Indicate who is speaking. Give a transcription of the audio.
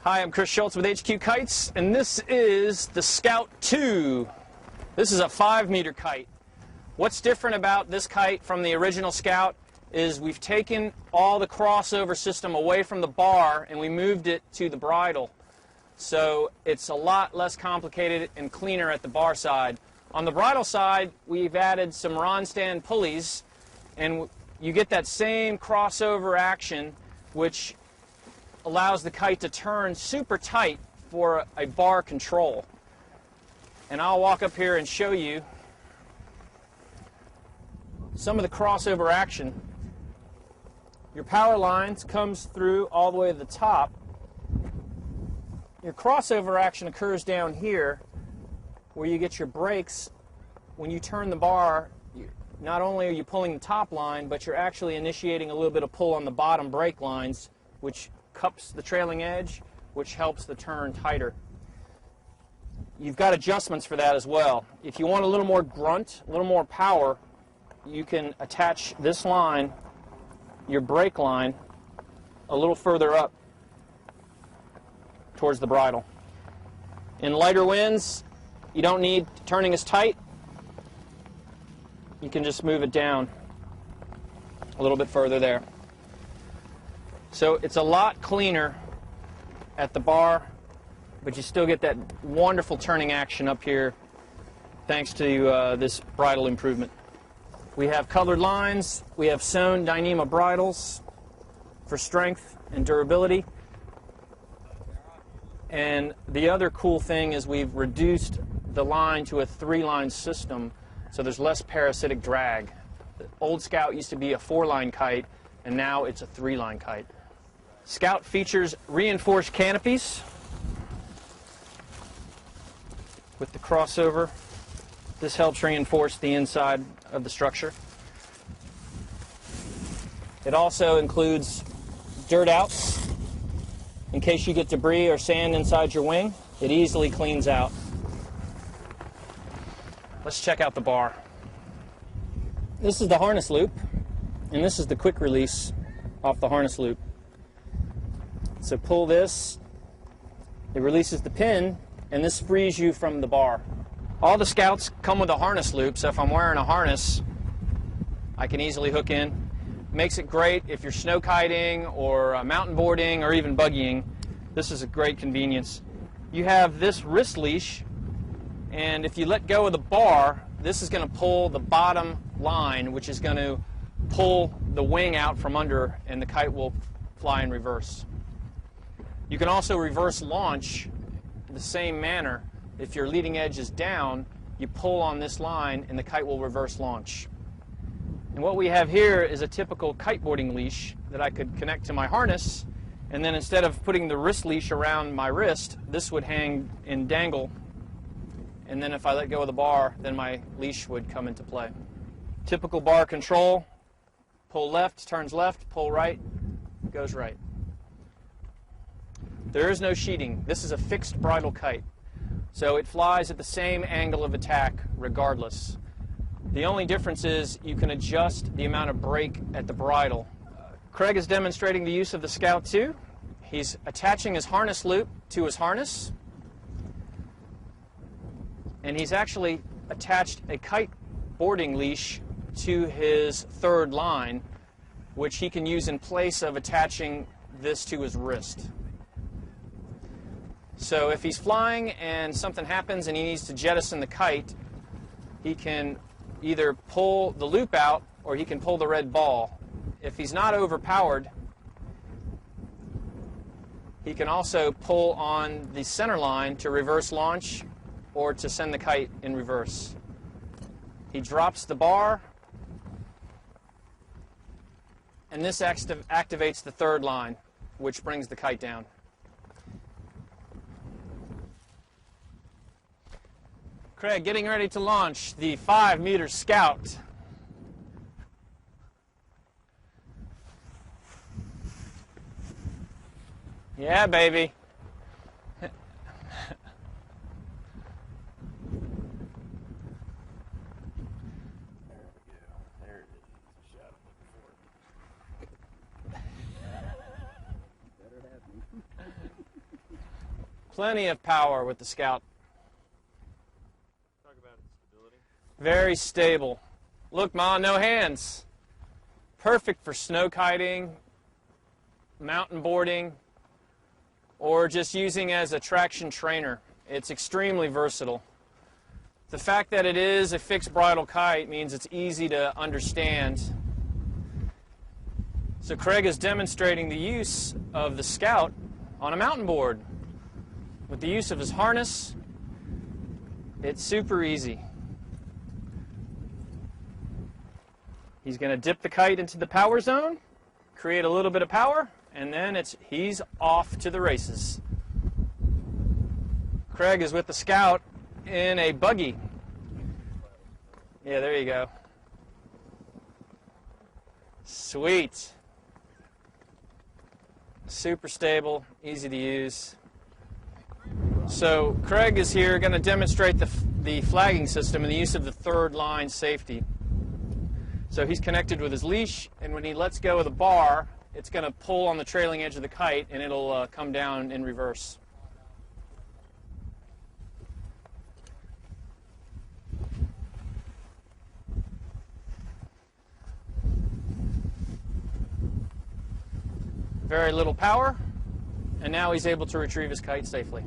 Speaker 1: Hi, I'm Chris Schultz with HQ Kites, and this is the Scout 2. This is a 5-meter kite. What's different about this kite from the original Scout is we've taken all the crossover system away from the bar and we moved it to the bridle. So it's a lot less complicated and cleaner at the bar side. On the bridle side, we've added some Ronstand pulleys, and you get that same crossover action, which allows the kite to turn super tight for a bar control. And I'll walk up here and show you some of the crossover action. Your power lines comes through all the way to the top. Your crossover action occurs down here where you get your brakes. When you turn the bar, not only are you pulling the top line, but you're actually initiating a little bit of pull on the bottom brake lines, which cups the trailing edge, which helps the turn tighter. You've got adjustments for that as well. If you want a little more grunt, a little more power, you can attach this line, your brake line, a little further up towards the bridle. In lighter winds, you don't need turning as tight. You can just move it down a little bit further there. So it's a lot cleaner at the bar, but you still get that wonderful turning action up here thanks to this bridle improvement. We have colored lines. We have sewn Dyneema bridles for strength and durability. And the other cool thing is we've reduced the line to a 3-line system, so there's less parasitic drag. The old Scout used to be a 4-line kite, and now it's a 3-line kite. Scout features reinforced canopies with the crossover. This helps reinforce the inside of the structure. It also includes dirt outs. In case you get debris or sand inside your wing, it easily cleans out. Let's check out the bar. This is the harness loop, and this is the quick release off the harness loop. So pull this, it releases the pin, and this frees you from the bar. All the Scouts come with a harness loop, so if I'm wearing a harness, I can easily hook in. Makes it great if you're snow kiting or mountain boarding or even buggying. This is a great convenience. You have this wrist leash, and if you let go of the bar, this is going to pull the bottom line, which is going to pull the wing out from under, and the kite will fly in reverse. You can also reverse launch the same manner. If your leading edge is down, you pull on this line and the kite will reverse launch. And what we have here is a typical kiteboarding leash that I could connect to my harness, and then instead of putting the wrist leash around my wrist, this would hang and dangle, and then if I let go of the bar, then my leash would come into play. Typical bar control: pull left, turns left, pull right, goes right. There is no sheeting. This is a fixed bridle kite, so it flies at the same angle of attack regardless. The only difference is you can adjust the amount of brake at the bridle. Craig is demonstrating the use of the Scout 2. He's attaching his harness loop to his harness, and he's actually attached a kite boarding leash to his 3rd line, which he can use in place of attaching this to his wrist. So if he's flying and something happens and he needs to jettison the kite, he can either pull the loop out or he can pull the red ball. If he's not overpowered, he can also pull on the center line to reverse launch or to send the kite in reverse. He drops the bar, and this activates the 3rd line, which brings the kite down. Craig, getting ready to launch the 5-meter Scout. Yeah, baby. Plenty of power with the Scout.
Speaker 2: Talk about its stability.
Speaker 1: Very stable. Look, Ma, no hands. Perfect for snow kiting, mountain boarding, or just using as a traction trainer. It's extremely versatile. The fact that it is a fixed bridle kite means it's easy to understand. So Craig is demonstrating the use of the Scout on a mountain board. With the use of his harness, it's super easy. He's going to dip the kite into the power zone, create a little bit of power, and then he's off to the races. Craig is with the Scout in a buggy. Yeah, there you go. Sweet. Super stable, easy to use. So Craig is here going to demonstrate the flagging system and the use of the third line safety. So he's connected with his leash, and when he lets go of the bar, it's going to pull on the trailing edge of the kite, and it'll come down in reverse. Very little power, and now he's able to retrieve his kite safely.